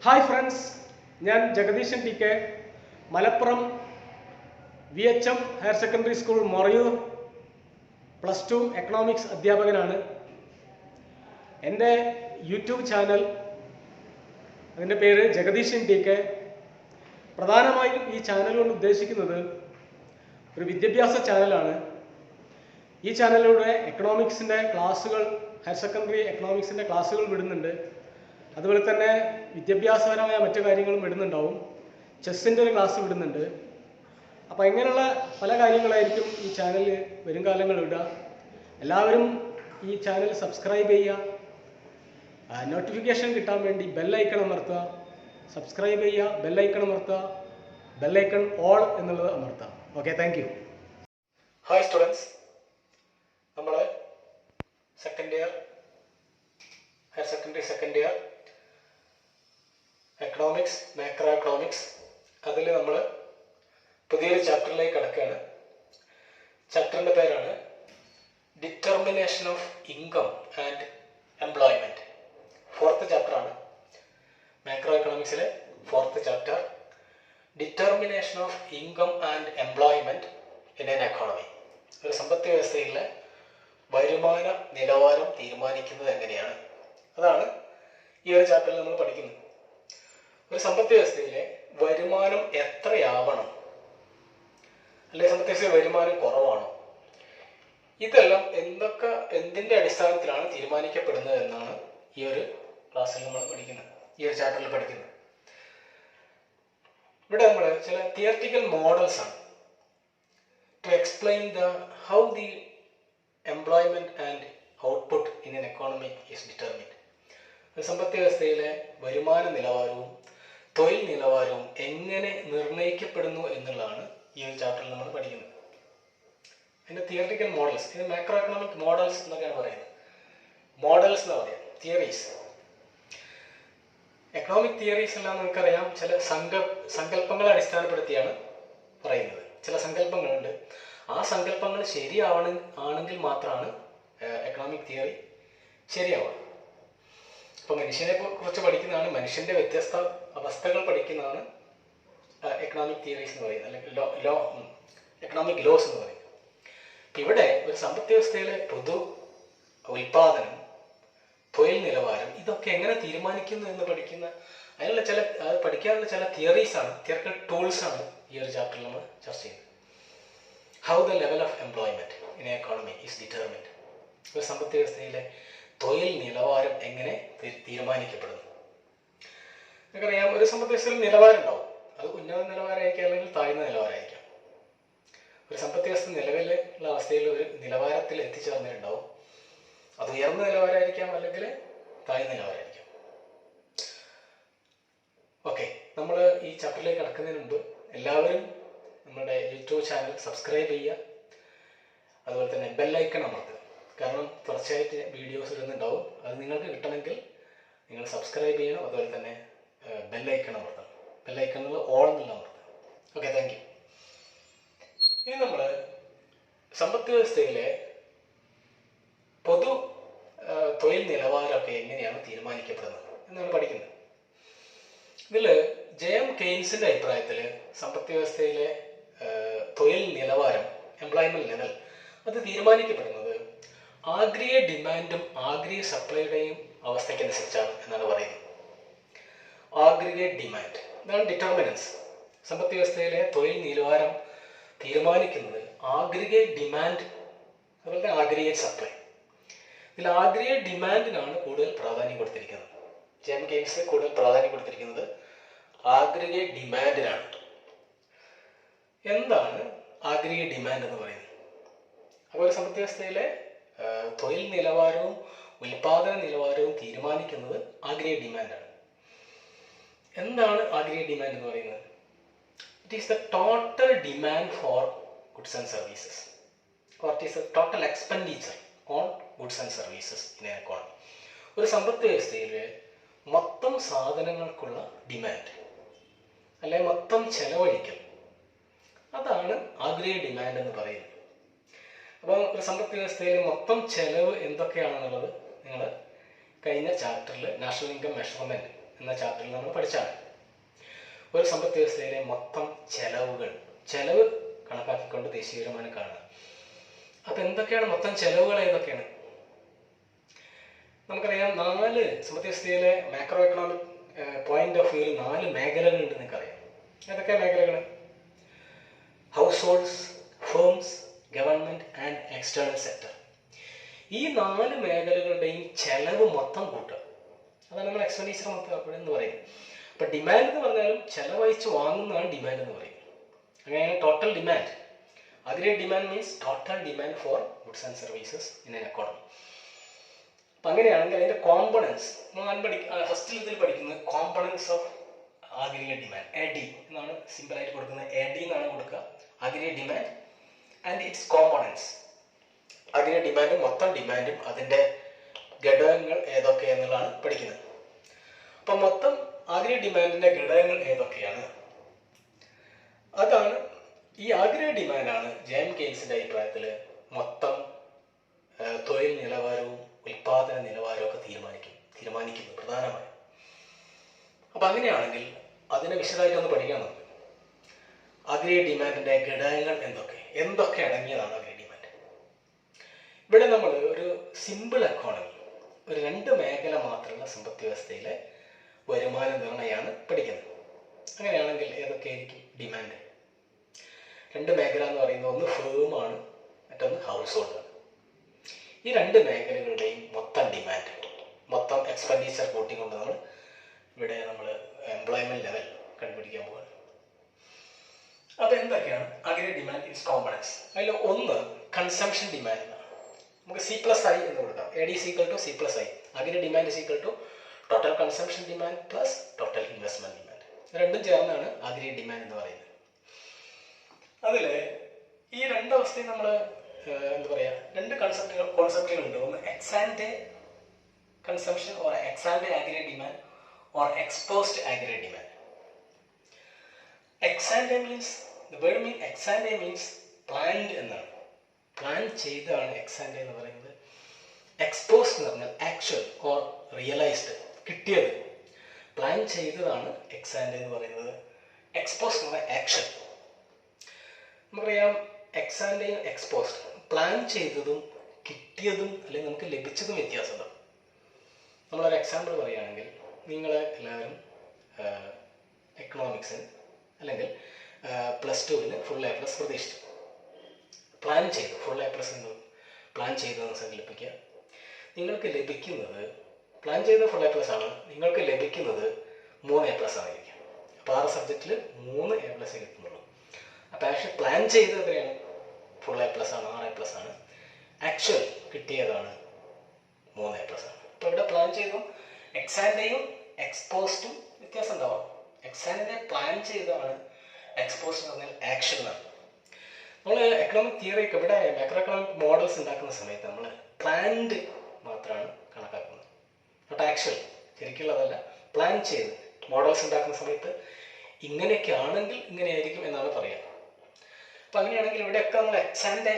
Hi friends, ഞാൻ Jagadeesan T K, Malappuram VHM higher secondary school Morayur +2 economics അധ്യാപകനാണ്. എൻ്റെ യൂട്യൂബ് ചാനൽ, അതിൻ്റെ പേര് ജഗദീശൻ ടി കെ. പ്രധാനമായും ഈ ചാനൽ കൊണ്ട് ഉദ്ദേശിക്കുന്നത് ഒരു വിദ്യാഭ്യാസ ചാനലാണ്. ഈ ചാനലിലൂടെ എക്കണോമിക്സിൻ്റെ ക്ലാസ്സുകൾ, ഹയർ സെക്കൻഡറി എക്കണോമിക്സിൻ്റെ ക്ലാസ്സുകൾ വിടുന്നുണ്ട്. അതുപോലെ തന്നെ വിദ്യാഭ്യാസപരമായ മറ്റു കാര്യങ്ങളും വിടുന്നുണ്ടാവും. ചെസ്സിൻ്റെ ഒരു ക്ലാസ് വിടുന്നുണ്ട്. അപ്പോൾ ഇങ്ങനെയുള്ള പല കാര്യങ്ങളായിരിക്കും ഈ ചാനലിൽ വരും കാലങ്ങളിൽ ഇടുക. എല്ലാവരും ഈ ചാനൽ സബ്സ്ക്രൈബ് ചെയ്യുക. നോട്ടിഫിക്കേഷൻ കിട്ടാൻ വേണ്ടി ബെല്ലൈക്കൺ അമർത്തുക. സബ്സ്ക്രൈബ് ചെയ്യുക, ബെല്ലൈക്കൺ അമർത്തുക, ബെല്ലൈക്കൺ ഓൾ എന്നുള്ളത് അമർത്തുക. Okay, thank you. Hi students, നമ്മൾ second year higher secondary second year economics, macro economics, അതിൽ നമ്മൾ പുതിയൊരു ചാപ്റ്ററിലേക്ക് കിടക്കുകയാണ്. ചാപ്റ്ററിൻ്റെ പേരാണ് determination of income and employment. 4th ചാപ്റ്ററാണ്. മാക്രോ എക്കണോമിക്സിലെ 4th chapter, determination of income and employment in an economy. ഒരു സമ്പദ് വ്യവസ്ഥയിലെ വരുമാന നിലവാരം തീരുമാനിക്കുന്നത് എങ്ങനെയാണ്, അതാണ് ഈ ഒരു ചാപ്റ്ററിൽ നമ്മൾ പഠിക്കുന്നത്. ഒരു സമ്പദ് വ്യവസ്ഥയിലെ വരുമാനം എത്രയാവണം, അല്ലെങ്കിൽ സമ്പദ് വ്യവസ്ഥയിൽ വരുമാനം കുറവാണോ, ഇതെല്ലാം എന്തിൻ്റെ അടിസ്ഥാനത്തിലാണ് തീരുമാനിക്കപ്പെടുന്നത് എന്നാണ് ഈ ഒരു ക്ലാസ്സിൽ നമ്മൾ പഠിക്കുന്നത്, ഈ ഒരു ചാപ്റ്ററിൽ പഠിക്കുന്നത്. ഇവിടെ നമ്മൾ ചില തിയററ്റിക്കൽ മോഡൽസ് ആണ് to explain how the employment and output in an economy is determined. ഒരു സമ്പദ് വ്യവസ്ഥയിലെ വരുമാന നിലവാരവും തൊഴിൽ നിലവാരവും എങ്ങനെ നിർണ്ണയിക്കപ്പെടുന്നു എന്നുള്ളതാണ് ഈ ഒരു ചാപ്റ്ററിൽ നമ്മൾ പഠിക്കുന്നത്. അതിൻ്റെ തിയററ്റിക്കൽ മോഡൽസ്, ഇത് മാക്രോ എക്കണോമിക് മോഡൽസ് എന്നൊക്കെയാണ് പറയുന്നത്. മോഡൽസ് എന്ന് പറയാം, തിയറീസ്. എക്കണോമിക് തിയറീസ് എല്ലാം നമുക്കറിയാം, ചില സങ്കല്പങ്ങളെ അടിസ്ഥാനപ്പെടുത്തിയാണ് പറയുന്നത്. ചില സങ്കല്പങ്ങളുണ്ട്. ആ സങ്കല്പങ്ങൾ ആണെങ്കിൽ മാത്രമാണ് എക്കണോമിക് തിയറി ശരിയാവുക. ഇപ്പോൾ മനുഷ്യനെ കുറിച്ച് പഠിക്കുന്നതാണ്, മനുഷ്യൻ്റെ വ്യത്യസ്ത അവസ്ഥകൾ പഠിക്കുന്നതാണ് എക്കണോമിക് തിയറീസ് എന്ന് പറയുന്നത്, അല്ലെങ്കിൽ എക്കണോമിക് ലോസ് എന്ന് പറയുന്നത്. ഇവിടെ ഒരു സമ്പദ് വ്യവസ്ഥയിലെ പൊതു ഉൽപാദനം, തൊഴിൽ നിലവാരം, ഇതൊക്കെ എങ്ങനെ തീരുമാനിക്കുന്നു എന്ന് പഠിക്കാനുള്ള ചില തിയറീസാണ്, തിയറിക്കൽ ടൂൾസാണ് ഈ ഒരു ചാപ്റ്ററിൽ നമ്മൾ ചർച്ച ചെയ്യുന്നത്. How the level of employment in economy is determined. ഒരു സമ്പദ് വ്യവസ്ഥയിലെ തൊഴിൽ നിലവാരം എങ്ങനെ തീരുമാനിക്കപ്പെടുന്നു. നമുക്കറിയാം, ഒരു സമ്പദ് വ്യവസ്ഥയിൽ നിലവാരം ഉണ്ടാവും. അത് ഉന്നത നിലവാരമായിരിക്കാം, അല്ലെങ്കിൽ താഴ്ന്ന നിലവാരമായിരിക്കാം. ഒരു സമ്പദ് വ്യവസ്ഥ നിലവിലുള്ള അവസ്ഥയിൽ ഒരു നിലവാരത്തിൽ എത്തിച്ചേർന്നിട്ടുണ്ടാവും. അത് ഉയർന്ന നിലവാരമായിരിക്കാം, അല്ലെങ്കിൽ താഴ്ന്ന നിലവാരമായിരിക്കാം. ഓക്കെ, നമ്മൾ ഈ ചാപ്റ്ററിലേക്ക് കടക്കുന്നതിന് മുമ്പ് എല്ലാവരും നമ്മുടെ യൂട്യൂബ് ചാനൽ സബ്സ്ക്രൈബ് ചെയ്യുക. അതുപോലെ തന്നെ ബെല്ലൈക്കൺ അമർത്തുക. കാരണം തുടർച്ചയായിട്ട് വീഡിയോസ് ഇടുന്നുണ്ടാവും. അത് നിങ്ങൾക്ക് കിട്ടണമെങ്കിൽ നിങ്ങൾ സബ്സ്ക്രൈബ് ചെയ്യണം. അതുപോലെ തന്നെ ബെല്ലൈക്കൺ അമർത്തണം. ബെല്ലൈക്കൺ എന്നുള്ള ഓൾ എന്നുള്ള അമർത്തണം. Okay, thank U. ഇനി നമ്മൾ സമ്പദ് വ്യവസ്ഥയിലെ പൊതു തൊഴിൽ നിലവാരമൊക്കെ എങ്ങനെയാണ് തീരുമാനിക്കപ്പെടുന്നത് എന്നാണ് പഠിക്കുന്നത്. ഇതിൽ ജെഎം കെയ്ൻസിൻ്റെ അഭിപ്രായത്തിൽ സമ്പദ് വ്യവസ്ഥയിലെ തൊഴിൽ നിലവാരം, എംപ്ലോയ്മെന്റ് ലെവൽ, അത് തീരുമാനിക്കപ്പെടുന്നത് ആഗ്രിയ ഡിമാൻഡും ആഗ്രിയ സപ്ലൈയുടെയും അവസ്ഥയ്ക്കനുസരിച്ചാണ് എന്നാണ് പറയുന്നത്. ആഗ്രിഗേറ്റ് ഡിമാൻഡ്, ഇതാണ് ഡിറ്റർമിനൻസ്. സമ്പദ് വ്യവസ്ഥയിലെ തൊഴിൽ നിലവാരം തീരുമാനിക്കുന്നത് ആഗ്രിഗേറ്റ് ഡിമാൻഡ്, അതുപോലെ തന്നെ ആഗ്രിഗേറ്റ് സപ്ലൈ. ഇതിൽ ആഗ്രിഗേറ്റ് ഡിമാൻഡിനാണ് കൂടുതൽ പ്രാധാന്യം കൊടുത്തിരിക്കുന്നത്. ജെഎം കെയ്ൻസ് കൂടുതൽ പ്രാധാന്യം കൊടുത്തിരിക്കുന്നത് ആഗ്രിഗേറ്റ് ഡിമാൻഡിനാണ്. എന്താണ് ആഗ്രിഗേറ്റ് ഡിമാൻഡ് എന്ന് പറയുന്നത്? അപ്പോൾ ഒരു സമ്പദ് വ്യവസ്ഥയിലെ തൊഴിൽ നിലവാരവും ഉൽപാദന നിലവാരവും തീരുമാനിക്കുന്നത് ആഗ്രിഗേറ്റ് ഡിമാൻഡാണ്. എന്താണ് ആഗ്രിഗേറ്റ് ഡിമാൻഡ് എന്ന് പറയുന്നത്? It is the total demand for goods and services, or it is the total expenditure on goods and services in an economy. ഒരു സമ്പദ് വ്യവസ്ഥയിലെ മൊത്തം സാധനങ്ങൾക്കുള്ള ഡിമാൻഡ്, അല്ലെങ്കിൽ മൊത്തം ചെലവഴിക്കൽ, അതാണ് ആഗ്രിഗേറ്റ് ഡിമാൻഡ് എന്ന് പറയുന്നത്. അപ്പോൾ ഒരു സമ്പദ് വ്യവസ്ഥയിൽ മൊത്തം ചെലവ് എന്തൊക്കെയാണെന്നുള്ളത് നിങ്ങൾ കഴിഞ്ഞ ചാപ്റ്ററിൽ നാഷണൽ ഇൻകം മെഷർമെൻറ്റ് എന്ന ചാപ്റ്ററിൽ നമ്മൾ പഠിച്ചാണ്. ഒരു സമ്പദ് വ്യവസ്ഥയിലെ മൊത്തം ചെലവ് കണക്കാക്കിക്കൊണ്ട് ദേശീയ വരുമാനം കാണുക. അപ്പം എന്തൊക്കെയാണ് മൊത്തം ചെലവുകൾ? ഏതൊക്കെയാണ്? നമുക്കറിയാം, 4 സമ്പദ് വ്യവസ്ഥയിലെ മാക്രോ എക്കണോമിക് പോയിന്റ് ഓഫ് വ്യൂവിൽ 4 മേഖലകളുണ്ട്. നിങ്ങൾക്കറിയാം ഏതൊക്കെ മേഖലകൾ? House holds, firms, government and external sector. ഈ 4 മേഖലകളുടെയും ചെലവ് മൊത്തം കൂട്ടുക, അതാണ് നമ്മൾ എക്സ്പെൻഡിച്ചർ മൊത്തം എന്ന് പറയുന്നത്. അപ്പം ഡിമാൻഡ് എന്ന് പറഞ്ഞാലും ചെലവഴിച്ച് വാങ്ങുന്നതാണ് ഡിമാൻഡ് എന്ന് പറയുന്നത്. അങ്ങനെയാണ് total demand. Aggregate demand means total demand for goods and services in an economy. അപ്പം അങ്ങനെയാണെങ്കിൽ അതിൻ്റെ കോമ്പണൻസ് ഫസ്റ്റിൽ ഇതിൽ പഠിക്കുന്നത് components of aggregate demand, AD എന്നാണ് സിമ്പിളായിട്ട് കൊടുക്കുന്നത്. AD എന്നാണ് കൊടുക്കുക, aggregate demand and its components. Aggregate ഡിമാൻഡും മൊത്തം ഡിമാൻഡും അതിൻ്റെ ഘടകങ്ങൾ ഏതൊക്കെ എന്നുള്ളതാണ് പഠിക്കുന്നത്. അപ്പം മൊത്തം അഗ്രിഗേറ്റ് ഡിമാൻഡിൻ്റെ ഘടകങ്ങൾ ഏതൊക്കെയാണ്? അതാണ് ഈ അഗ്രിഗേറ്റ് ഡിമാൻഡാണ് ജെയിം കെയ്ൻസിൻ്റെ അഭിപ്രായത്തിൽ മൊത്തം തൊഴിൽ നിലവാരവും ഉൽപാദന നിലവാരവും ഒക്കെ തീരുമാനിക്കുന്നത് പ്രധാനമായും. അപ്പം അങ്ങനെയാണെങ്കിൽ അതിനെ വിശദമായിട്ടൊന്ന് പഠിക്കാൻ നമുക്ക്. അഗ്രിഗേറ്റ് ഡിമാൻഡിൻ്റെ ഘടകങ്ങൾ എന്തൊക്കെ അടങ്ങിയതാണ് അഗ്രിഗേറ്റ് ഡിമാൻഡ്? ഇവിടെ നമ്മൾ ഒരു സിമ്പിൾ എക്കോണമി, ഒരു 2 മേഖല മാത്രമുള്ള സമ്പദ് വ്യവസ്ഥയിലെ വരുമാന നിർണ്ണയമാണ് പഠിക്കുന്നത്. അങ്ങനെയാണെങ്കിൽ ഏതൊക്കെയായിരിക്കും ഡിമാൻഡ്? 2 മേഖല എന്ന് പറയുന്നത് ഒന്ന് ഫേമാണ്, മറ്റൊന്ന് ഹൗസ് ഹോൾഡാണ്. ഈ 2 മേഖലകളുടെയും മൊത്തം ഡിമാൻഡ്, മൊത്തം എക്സ്പെൻഡിച്ചർ കൂട്ടിക്കൊണ്ട് നമ്മൾ എംപ്ലോയ്മെന്റ് ലെവൽ കണ്ടുപിടിക്കാൻ പോകുന്നത്. അപ്പോൾ എന്തൊക്കെയാണ് അഗ്രിഗേറ്റ് ഡിമാൻഡ് ഇൻസ് കോമ്പണൻസ്? അതിൽ ഒന്ന് കൺസംഷൻ ഡിമാൻഡ് ആണ്. നമുക്ക് C+I എന്ന് കൊടുക്കാം. AD = C+I. Aggregate demand = total consumption demand plus total investment demand. രണ്ടും ചേർന്നാണ് അഗ്രിഗേറ്റ് ഡിമാൻഡ് എന്ന് പറയുന്നത്. അതിൽ ഈ 2 അവസ്ഥയും നമ്മൾ എന്താ പറയുക, 2 കോൺസെപ്റ്റുകളുണ്ട്. ഒന്ന് ex ante consumption or ex ante aggregate demand or ex post aggregate demand. Ex ante means ex ante means planned എന്നാണ്. പ്ലാൻ ചെയ്താണ് എക്സ്-ആൻറെ എന്ന് പറയുന്നത്. എക്സ്പോസ്റ്റ് എന്ന് പറഞ്ഞാൽ ആക്ച്വൽ ഓർ റിയലൈസ്ഡ്, കിട്ടിയത്. പ്ലാൻ ചെയ്തതാണ് എക്സ്-ആൻറെ എന്ന് പറയുന്നത്. എക്സ്പോസ്റ്റ് എന്ന് പറഞ്ഞാൽ ആക്ഷൻ. നമുക്കറിയാം എക്സ്-ആൻറെയും എക്സ്പോസ്റ്റ്, പ്ലാൻ ചെയ്തതും കിട്ടിയതും അല്ലെങ്കിൽ നമുക്ക് ലഭിച്ചതും വ്യത്യാസമുണ്ട്. നമ്മളൊരു എക്സാമ്പിൾ പറയുകയാണെങ്കിൽ, നിങ്ങൾ എല്ലാവരും എക്കണോമിക്സിന് അല്ലെങ്കിൽ +2-ന് ഫുൾ A+ പ്രതീക്ഷിച്ചു. പ്ലാൻ ചെയ്തു, ഫുൾ A+ പ്ലാൻ ചെയ്തതെന്ന് സങ്കല്പിക്കുക. നിങ്ങൾക്ക് ലഭിക്കുന്നത്, പ്ലാൻ ചെയ്ത ഫുൾ A+ ആണ്, നിങ്ങൾക്ക് ലഭിക്കുന്നത് 3 A+ ആയിരിക്കും. അപ്പോൾ 6 സബ്ജക്റ്റിൽ 3 A+ കിട്ടുന്നുള്ളൂ. അപ്പോൾ ആക്ച്വൽ പ്ലാൻ ചെയ്തത് എത്രയാണ്? ഫുൾ A+ ആണ്, 6 A+ ആണ്. ആക്ച്വൽ കിട്ടിയതാണ് 3 A+ ആണ്. അപ്പോൾ ഇവിടെ പ്ലാൻ ചെയ്തും എക്സാൻറെയും എക്സ്പോസ്റ്റും വ്യത്യാസം ഉണ്ടാവാം. എക്സാൻറെ പ്ലാൻ ചെയ്തതാണ്, എക്സ്പോസ്റ്റ് എന്ന് പറഞ്ഞാൽ ആക്ഷൻ ആണ്. നമ്മൾ എക്കണോമിക് തിയറിയൊക്കെ ഇവിടെ മാക്രോ എക്കണോമിക് മോഡൽസ് ഉണ്ടാക്കുന്ന സമയത്ത് നമ്മൾ പ്ലാൻഡ് മാത്രമാണ് കണക്കാക്കുന്നത്, നോട്ട് ആക്ച്വൽ. ശരിക്കുള്ളതല്ല, പ്ലാൻ ചെയ്ത് മോഡൽസ് ഉണ്ടാക്കുന്ന സമയത്ത് ഇങ്ങനെയൊക്കെ ആണെങ്കിൽ ഇങ്ങനെയായിരിക്കും എന്നാണ് പറയുക. അപ്പം അങ്ങനെയാണെങ്കിൽ ഇവിടെയൊക്കെ നമ്മൾ എക്സാൻറെ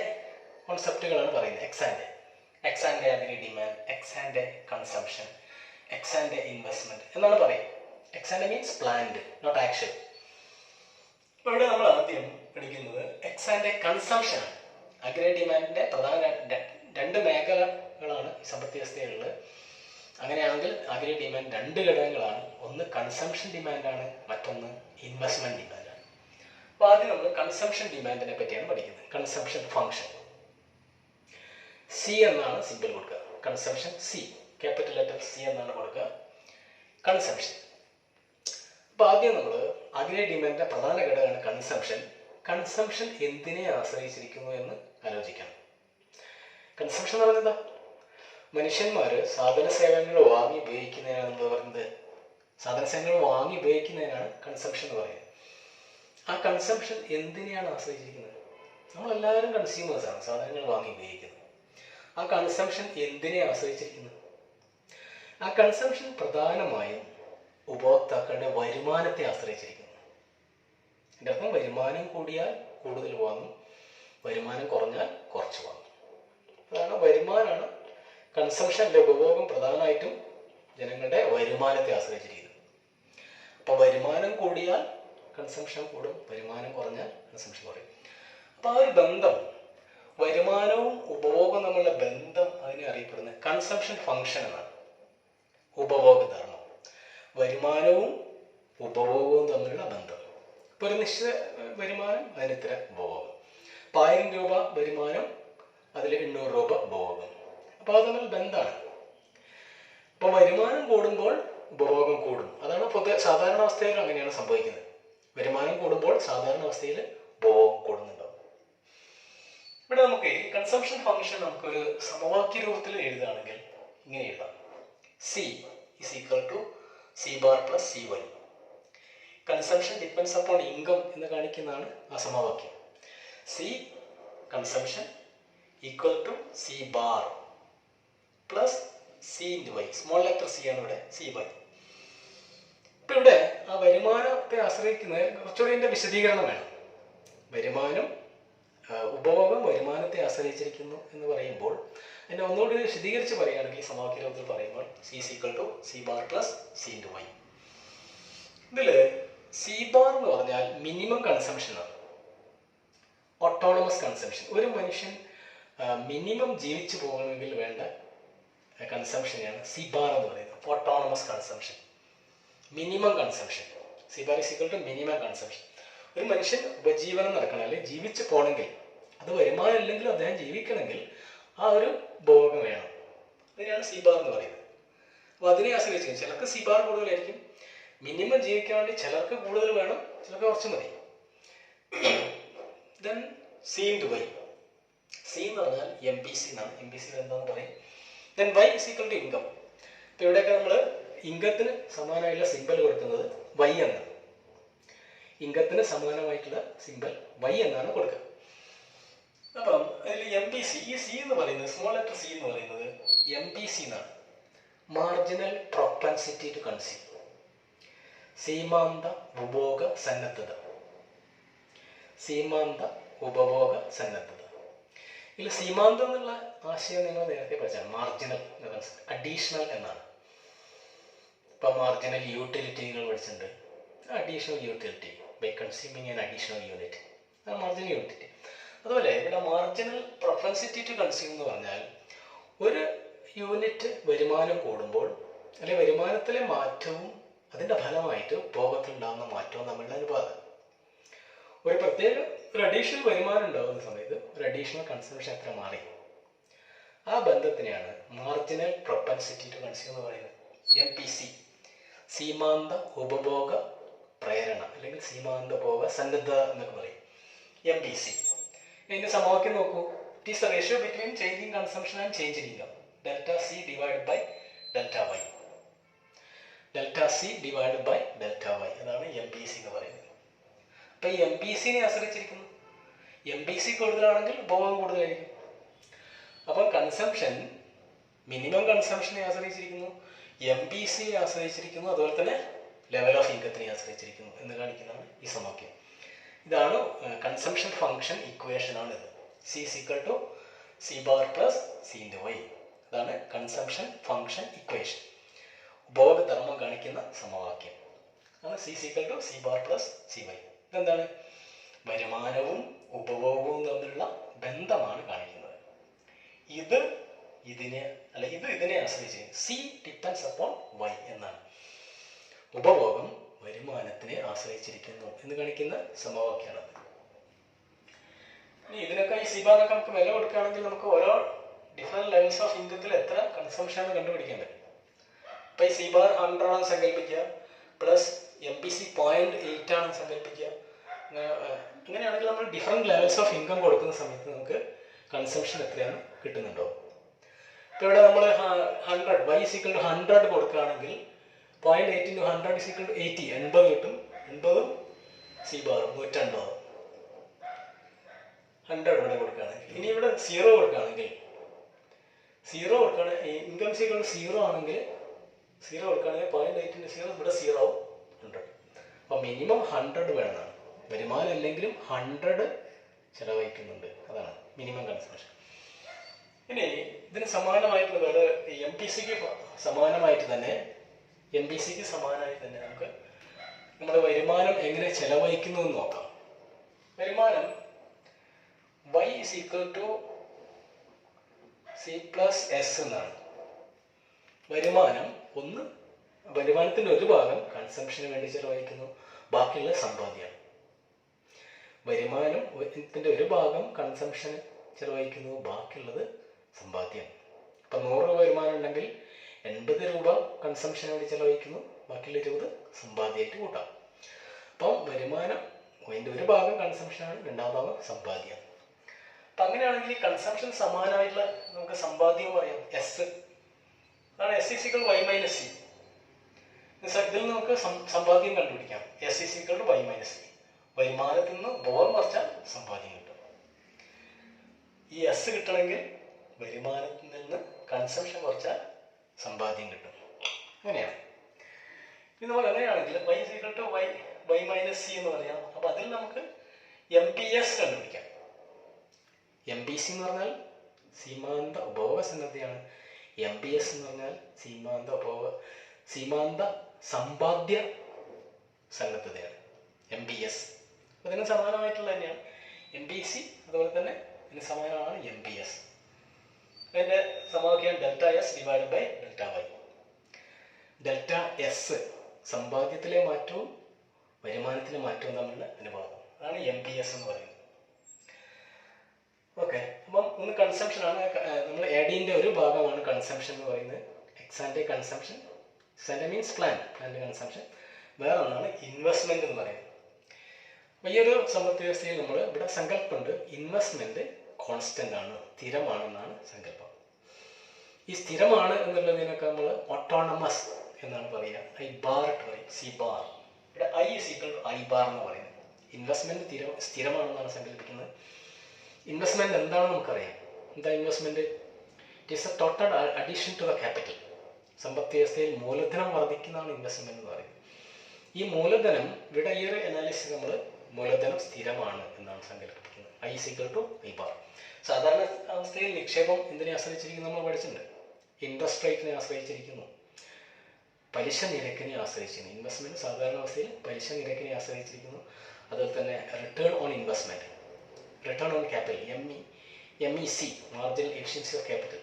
കോൺസെപ്റ്റുകളാണ് പറയുന്നത്. എക്സാൻറെ അഗ്രിഗേറ്റ് ഡിമാൻഡ്, എക്സാൻറെ കൺസംഷൻ, എക്സാൻറെ ഇൻവെസ്റ്റ്മെന്റ് എന്നാണ് പറയുക. എക്സാൻറെ മീൻസ് പ്ലാൻഡ്, നോട്ട് ആക്ച്വൽ. അപ്പോൾ ഇവിടെ നമ്മൾ ആദ്യം പഠിക്കുന്നത് എക്സാൻറെ കൺസംഷൻ ആണ്. അഗ്രിഗേറ്റ് ഡിമാൻഡിന്റെ പ്രധാന 2 മേഖലകളാണ് ഈ സമ്പദ് വ്യവസ്ഥയിലുള്ളത്. അങ്ങനെയാണെങ്കിൽ അഗ്രിഗേറ്റ് ഡിമാൻഡ് 2 ഘടകങ്ങളാണ്. ഒന്ന് കൺസംഷൻ ഡിമാൻഡാണ്, മറ്റൊന്ന് ഇൻവെസ്റ്റ്മെന്റ് ഡിമാൻഡാണ്. അപ്പോൾ ആദ്യം നമ്മൾ കൺസംഷൻ ഡിമാൻഡിനെ പറ്റിയാണ് പഠിക്കുന്നത്. കൺസംഷൻ ഫംഗ്ഷൻ C എന്നാണ് സിമ്പിൾ കൊടുക്കുക. Consumption C, capital letter C എന്നാണ് കൊടുക്കുക. കൺസംഷൻ. അപ്പോൾ ആദ്യം നമ്മൾ അഗ്രിഗേറ്റ് ഡിമാൻഡിന്റെ പ്രധാന ഘടകമാണ് കൺസംഷൻ. കൺസംഷൻ എന്തിനെ ആശ്രയിച്ചിരിക്കുന്നു എന്ന് ആലോചിക്കണം. കൺസംഷൻ എന്ന് പറയുന്നത് മനുഷ്യന്മാർ സാധന സേവനങ്ങൾ വാങ്ങി ഉപയോഗിക്കുന്നതിനാണ് പറയുന്നത്. സാധന സേവനങ്ങൾ വാങ്ങി ഉപയോഗിക്കുന്നതിനാണ് കൺസംഷൻ എന്ന് പറയുന്നത്. ആ കൺസംഷൻ എന്തിനെയാണ് ആശ്രയിച്ചിരിക്കുന്നത്? നമ്മളെല്ലാവരും കൺസ്യൂമേഴ്സാണ്, സാധനങ്ങൾ വാങ്ങി ഉപയോഗിക്കുന്നത്. ആ കൺസംഷൻ എന്തിനെ ആശ്രയിച്ചിരിക്കുന്നു? ആ കൺസംഷൻ പ്രധാനമായും ഉപഭോക്താക്കളുടെ വരുമാനത്തെ ആശ്രയിച്ചിരിക്കുന്നു. എൻ്റെ അർത്ഥം, വരുമാനം കൂടിയാൽ കൂടുതൽ വാങ്ങും, വരുമാനം കുറഞ്ഞാൽ കുറച്ച് വാങ്ങും. അതാണ് കൺസംഷൻ്റെ ഉപഭോഗം പ്രധാനമായിട്ടും ജനങ്ങളുടെ വരുമാനത്തെ ആശ്രയിച്ചിരിക്കുന്നത്. അപ്പോൾ വരുമാനം കൂടിയാൽ കൺസംഷൻ കൂടും, വരുമാനം കുറഞ്ഞാൽ കൺസംഷൻ കുറയും. അപ്പോൾ ആ ഒരു ബന്ധം, വരുമാനവും ഉപഭോഗവും തമ്മിലുള്ള ബന്ധം അതിനെ അറിയപ്പെടുന്നത് കൺസംഷൻ ഫംഗ്ഷൻ എന്നാണ്. ഉപഭോഗധർമ്മം, വരുമാനവും ഉപഭോഗവും തമ്മിലുള്ള ബന്ധം. ഇപ്പോൾ ഒരു നിശ്ചിത വരുമാനം, അതിന് ഇത്ര ഉപഭോഗം. അപ്പോൾ 1000 രൂപ വരുമാനം, അതിൽ 800 രൂപ ഉപഭോഗം. അപ്പോൾ അത് തമ്മിൽ ബന്ധമാണ്. അപ്പോൾ വരുമാനം കൂടുമ്പോൾ ഉപഭോഗം കൂടും. അതാണ് സാധാരണ അവസ്ഥയിൽ അങ്ങനെയാണ് സംഭവിക്കുന്നത്. വരുമാനം കൂടുമ്പോൾ സാധാരണ അവസ്ഥയിൽ ഉപഭോഗം കൂടുന്നുണ്ടാവും. ഇവിടെ നമുക്ക് ഈ കൺസംഷൻ ഫംഗ്ഷൻ നമുക്കൊരു സമവാക്യ രൂപത്തിൽ എഴുതുകയാണെങ്കിൽ ഇങ്ങനെ എഴുതാം. C is equal to C bar plus CY. Consumption depends upon income എന്ന് കാണിക്കുന്നതാണ് ആ സമവാക്യം. C consumption equal to C bar plus C into Y. Small letter C ആണ് ഇവിടെ, C by. ഇപ്പം ഇവിടെ ആ വരുമാനത്തെ ആശ്രയിക്കുന്ന കുറച്ചുകൂടി ഇതിൻ്റെ വിശദീകരണം വേണം. വരുമാനം, ഉപഭോഗം വരുമാനത്തെ ആശ്രയിച്ചിരിക്കുന്നു എന്ന് പറയുമ്പോൾ അതിനെ ഒന്നുകൂടി വിശദീകരിച്ച് പറയുകയാണെങ്കിൽ സമവാക്യ രൂപത്തിൽ പറയുമ്പോൾ C is equal to C bar plus C into Y. ഇതിൽ C bar എന്ന് പറഞ്ഞാൽ മിനിമം കൺസംഷനാണ്, ഓട്ടോണമസ് കൺസംഷൻ. ഒരു മനുഷ്യൻ മിനിമം ജീവിച്ചു പോകണമെങ്കിൽ വേണ്ട കൺസംഷനെയാണ് C bar എന്ന് പറയുന്നത്. Autonomous consumption, minimum consumption. C bar is equal to minimum consumption. ഒരു മനുഷ്യൻ ഉപജീവനം നടക്കണം, അല്ലെങ്കിൽ ജീവിച്ചു പോകണമെങ്കിൽ, അത് വരുമാനം ഇല്ലെങ്കിലും അദ്ദേഹം ജീവിക്കണമെങ്കിൽ ആ ഒരു ഉപഭോഗം വേണം. അതിനാണ് C bar എന്ന് പറയുന്നത്. അപ്പോൾ അതിനെ ആശ്രയിച്ചിരിക്കും. ചിലർക്ക് C bar കൂടുതലായിരിക്കും. മിനിമം ജീവിക്കാൻ വേണ്ടി ചിലർക്ക് കൂടുതൽ വേണം, ചിലർക്ക് കുറച്ച് മതി. Then C into Y. C എന്ന് പറഞ്ഞാൽ MPC എന്നാണ്. MPC എന്താണെന്ന് പറയും. Then Y is equal to income. ഇപ്പോൾ ഇവിടെയൊക്കെ നമ്മൾ ഇൻകത്തിന് സമാനമായിട്ടുള്ള സിമ്പൽ കൊടുക്കുന്നത് Y എന്നാണ്. ഇൻകത്തിന് സമാനമായിട്ടുള്ള സിമ്പൽ Y എന്നാണ് കൊടുക്കുക. അപ്പം അതിൽ MPC, ഈ C എന്ന് പറയുന്നത്, സ്മോൾ ലെറ്റർ C എന്ന് പറയുന്നത് MPC എന്നാണ്. മാർജിനൽ പ്രൊപ്പൻസിറ്റി ടു കൺസ്യൂം, സീമാന്ത ഉപഭോഗ സന്നദ്ധത. സീമാന്ത ഉപഭോഗ സന്നദ്ധത. ഇതിൽ സീമാന്തം എന്നുള്ള ആശയം നിങ്ങൾ നേരത്തെ പഠിച്ചാണ്. മാർജിനൽ അഡീഷണൽ എന്നാണ്. ഇപ്പം മാർജിനൽ യൂട്ടിലിറ്റി നിങ്ങൾ പഠിച്ചിട്ടുണ്ട്. Additional utility by consuming an additional unit, അതാണ് മാർജിനൽ യൂട്ടിലിറ്റി. അതുപോലെ ഇവിടെ മാർജിനൽ പ്രൊപ്പൻസിറ്റി ടു കൺസ്യൂം എന്ന് പറഞ്ഞാൽ ഒരു യൂണിറ്റ് വരുമാനം കൂടുമ്പോൾ, അല്ലെങ്കിൽ വരുമാനത്തിലെ മാറ്റവും അതിൻ്റെ ഫലമായിട്ട് ഉപഭോഗത്തിലുണ്ടാകുന്ന മാറ്റവും തമ്മിലുള്ള അനുപാതം. ഒരു പ്രത്യേക ഒരു അഡീഷണൽ വരുമാനം ഉണ്ടാകുന്ന സമയത്ത് ഒരു അഡീഷണൽ കൺസംഷൻ എത്ര മാറി, ആ ബന്ധത്തിനെയാണ് മാർജിനൽ പ്രൊപ്പൻസിറ്റി ടു കൺസ്യൂം എന്ന് പറയുന്നത്. MPC, സീമാന്ത ഉപഭോഗ പ്രേരണ, അല്ലെങ്കിൽ സീമാന്ത ഉപഭോഗ സന്നദ്ധത എന്നൊക്കെ പറയും. MPC. ഇതിൻ്റെ സമവാക്യം നോക്കൂ. It is the ratio between change in consumption and change in income. Delta C divide by delta Y. Delta C divide by delta Y, അതാണ് MPC എന്ന് പറയുന്നത്. അപ്പോൾ ഈ MPCനെ ആശ്രയിച്ചിരിക്കുന്നു. MPC കൂടുതലാണെങ്കിൽ ഉപഭോഗം കൂടുതലായിരിക്കും. അപ്പം കൺസംഷൻ മിനിമം കൺസംഷനെ ആശ്രയിച്ചിരിക്കുന്നു, MPCയെ ആശ്രയിച്ചിരിക്കുന്നു, അതുപോലെ തന്നെ ലെവൽ ഓഫ് ഇൻകത്തിനെ ആശ്രയിച്ചിരിക്കുന്നു എന്ന് കാണിക്കുന്നതാണ് ഈ സമവാക്യം. ഇതാണ് കൺസംഷൻ ഫംഗ്ഷൻ ഇക്വേഷൻ ആണ് ഇത്. C is equal to C bar plus C into Y. അതാണ് കൺസംഷൻ ഫംഗ്ഷൻ ഇക്വേഷൻ, ഉപഭോഗധർമ്മം കാണിക്കുന്ന സമവാക്യം. ആണ് C is equal to C bar plus CY. ഇതെന്താണ്? വരുമാനവും ഉപഭോഗവും തമ്മിലുള്ള ബന്ധമാണ് കാണിക്കുന്നത്. ഇത് ഇതിനെ ആശ്രയിച്ച് C depends upon Y എന്നാണ്. ഉപഭോഗം വരുമാനത്തിനെ ആശ്രയിച്ചിരിക്കുന്നു എന്ന് കാണിക്കുന്ന സമവാക്യമാണത്. ഇനി ഇതിനൊക്കെ ഈ C bar ഒക്കെ നമുക്ക് വില കൊടുക്കുകയാണെങ്കിൽ നമുക്ക് ഓരോ ഡിഫറെൻറ്റ് ലെവൽസ് ഓഫ് ഇൻകത്തിൽ എത്ര കൺസംഷൻ ആണ് കണ്ടുപിടിക്കാൻ പറ്റും. അപ്പോൾ ഈ C bar 100 ആണെന്ന് സങ്കല്പിക്കുക, പ്ലസ് MPC 0.8 ആണെന്ന് സങ്കല്പിക്കുക. ഇങ്ങനെയാണെങ്കിൽ നമ്മൾ ഡിഫറെൻറ്റ് ലെവൽസ് ഓഫ് ഇൻകം കൊടുക്കുന്ന സമയത്ത് നമുക്ക് കൺസംഷൻ എത്രയാണ് കിട്ടുന്നുണ്ടോ. ഇപ്പോൾ ഇവിടെ നമ്മൾ 100, Y is equal to 100 കൊടുക്കുകയാണെങ്കിൽ 0.8 into 100 is equal to 80, 80 കിട്ടും. 80 C bar 150. 100 ഇവിടെ കൊടുക്കുകയാണെങ്കിൽ, ഇനി ഇവിടെ 0 കൊടുക്കുകയാണെങ്കിൽ, ഇൻകം is equal to 0 ആണെങ്കിൽ 0 കൊടുക്കുകയാണെങ്കിൽ 0.8 into 0 ഇവിടെ 0 100. അപ്പോൾ മിനിമം 100 വേണമെന്നാണ്. വരുമാനം അല്ലെങ്കിലും 100 ചിലവഴിക്കുന്നുണ്ട്, അതാണ് മിനിമം കൺസംഷൻ. ഇനി ഇതിന് സമാനമായിട്ടുള്ള MPCക്ക് സമാനമായിട്ട് തന്നെ നമുക്ക് നമ്മൾ വരുമാനം എങ്ങനെ ചെലവഴിക്കുന്നു എന്ന് നോക്കാം. വരുമാനം y is equal to c plus s എന്നാണ്. വരുമാനത്തിൻ്റെ ഒരു ഭാഗം കൺസംഷന് വേണ്ടി ചെലവഴിക്കുന്നു, ബാക്കിയുള്ള സമ്പാദ്യമാണ്. വരുമാനത്തിൻ്റെ ഒരു ഭാഗം കൺസംഷന് ചെലവഴിക്കുന്നു, ബാക്കിയുള്ളത് സമ്പാദ്യമാണ്. ഇപ്പം 100 രൂപ വരുമാനം ഉണ്ടെങ്കിൽ 80 രൂപ കൺസംഷന് വേണ്ടി ചെലവഴിക്കുന്നു, ബാക്കിയുള്ള 20 സമ്പാദ്യമായിട്ട് കൂട്ടാം. അപ്പം വരുമാനം അതിൻ്റെ ഒരു ഭാഗം കൺസംഷനാണ്, രണ്ടാം ഭാഗം സമ്പാദ്യമാണ്. അപ്പം അങ്ങനെയാണെങ്കിൽ കൺസംഷൻ സമാനമായിട്ടുള്ള നമുക്ക് സമ്പാദ്യം പറയാം, എസ് അതാണ്. S is equal Y minus C. ഇതിൽ നമുക്ക് സമ്പാദ്യം കണ്ടുപിടിക്കാം. S is equal to Y minus C. വരുമാനത്തിൽ നിന്ന് ബോർ കുറച്ചാൽ സമ്പാദ്യം കിട്ടും. ഈ എസ് കിട്ടണമെങ്കിൽ വരുമാനത്തിൽ നിന്ന് കൺസംഷൻ കുറച്ചാൽ സമ്പാദ്യം കിട്ടും. അങ്ങനെയാണ്. ഇനി നമ്മൾ അങ്ങനെയാണെങ്കിൽ Y is equal to Y minus C എന്ന് പറയാം. അപ്പം അതിൽ നമുക്ക് എം പി എസ് കണ്ടുപിടിക്കാം. എം പി സി എന്ന് പറഞ്ഞാൽ സീമാന്ത ഉപഭോഗ സന്നദ്ധയാണ്. എം പി എസ് എന്ന് പറഞ്ഞാൽ സീമാന്ത സമ്പാദ്യ സന്നദ്ധതയാണ്. എം പി എസ് അതിന് സമാനമായിട്ടുള്ള തന്നെയാണ് എം പി സി. അതുപോലെ തന്നെ ഇതിന് സമാനമാണ് എം പി എസ്. അതിൻ്റെ സമവാക്യം delta S divide by delta Y. Delta S സമ്പാദ്യത്തിലെ മാറ്റവും വരുമാനത്തിലെ മാറ്റവും തമ്മിലുള്ള അനുപാതം, അതാണ് എം പി എസ് എന്ന് പറയുന്നത്. ഓക്കെ, അപ്പം ഒന്ന് കൺസംഷനാണ്. നമ്മൾ എഡിൻ്റെ ഒരു ഭാഗമാണ് കൺസംഷൻ എന്ന് പറയുന്നത്. എക്സാൻ്റെ കൺസംഷൻ, എക്സാൻ്റെ മീൻസ് പ്ലാന്റ് കൺസംഷൻ. വേറെ ഒന്നാണ് ഇൻവെസ്റ്റ്മെൻറ്റ് എന്ന് പറയുന്നത്. അപ്പോൾ ഈ ഒരു സമ്പദ് വ്യവസ്ഥയിൽ നമ്മൾ ഇവിടെ സങ്കല്പമുണ്ട്, ഇൻവെസ്റ്റ്മെൻറ്റ് കോൺസ്റ്റൻ്റ് ആണ്, സ്ഥിരമാണെന്നാണ് സങ്കല്പം. ഈ സ്ഥിരമാണ് എന്നുള്ളതിനൊക്കെ നമ്മൾ ഓട്ടോണമസ് എന്നാണ് പറയുക. ഐ ബാർ ഇട്ട് പറയും, സി ബാർ. ഇവിടെ I is equal to I bar എന്ന് പറയുന്നത്. ഇൻവെസ്റ്റ്മെൻറ്റ് സ്ഥിരമാണെന്നാണ് സങ്കല്പിക്കുന്നത്. ഇൻവെസ്റ്റ്മെൻറ്റ് എന്താണെന്ന് നമുക്കറിയാം. എന്താ investment? It is a total addition to the capital. സമ്പദ് വ്യവസ്ഥയിൽ മൂലധനം വർദ്ധിക്കുന്നതാണ് ഇൻവെസ്റ്റ്മെൻറ്റ് എന്ന് പറയുന്നത്. ഈ മൂലധനം ഇവിടെ ഈ ഒരു അനാലിസിസ് നമ്മൾ മൂലധനം സ്ഥിരമാണ് എന്നാണ് സങ്കല്പിക്കുന്നത്. I is equal to I bar. സാധാരണ അവസ്ഥയിൽ നിക്ഷേപം എന്തിനെ ആശ്രയിച്ചിരിക്കുന്നു നമ്മൾ പഠിച്ചിട്ടുണ്ട്. ഇൻട്രസ്റ്റ് റേറ്റിനെ ആശ്രയിച്ചിരിക്കുന്നു, പലിശ നിരക്കിനെ ആശ്രയിച്ചിരിക്കുന്നു. ഇൻവെസ്റ്റ്മെൻറ്റ് സാധാരണ അവസ്ഥയിൽ പലിശ നിരക്കിനെ ആശ്രയിച്ചിരിക്കുന്നു. അതുപോലെ തന്നെ return on investment, return on capital, MEC, marginal efficiency of capital.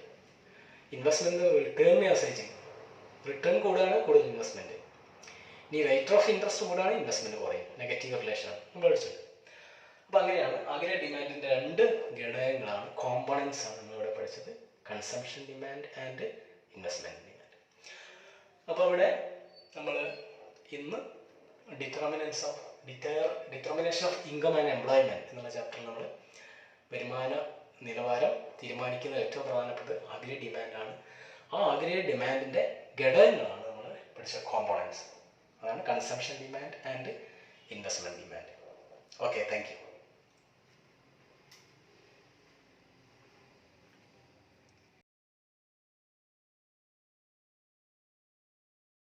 Investment റിട്ടേണിനെ ആശ്രയിച്ചിരിക്കുന്നു. റിട്ടേൺ കൂടാണ് കൂടുതൽ ഇൻവെസ്റ്റ്മെൻറ്റ്. ഇനി റേറ്റ് ഓഫ് ഇൻട്രസ്റ്റ് കൂടാണ് ഇൻവെസ്റ്റ്മെൻറ്റ് കുറയും. നെഗറ്റീവ് റിലേഷനാണ് നമ്മൾ പഠിച്ചത്. അപ്പോൾ അങ്ങനെയാണ് ആഗ്രിഗേറ്റ് ഡിമാൻഡിൻ്റെ 2 ഘടകങ്ങളാണ്, കോമ്പണൻസ് ആണ് നമ്മളിവിടെ പഠിച്ചത്, consumption demand and investment demand. അപ്പോൾ ഇവിടെ നമ്മൾ ഇന്ന് determination of income and employment എന്നുള്ള ചാപ്റ്ററിൽ നമ്മൾ വരുമാന നിലവാരം തീരുമാനിക്കുന്ന ഏറ്റവും പ്രധാനപ്പെട്ട ആഗ്രിഗേറ്റ് ഡിമാൻഡാണ്. ആ ആഗ്രിഗേറ്റ് ഡിമാൻഡിൻ്റെ ഘടകങ്ങളാണ് നമ്മൾ പഠിച്ച കോമ്പോണൻസ്. അതാണ് consumption demand and investment demand. Okay, thank U.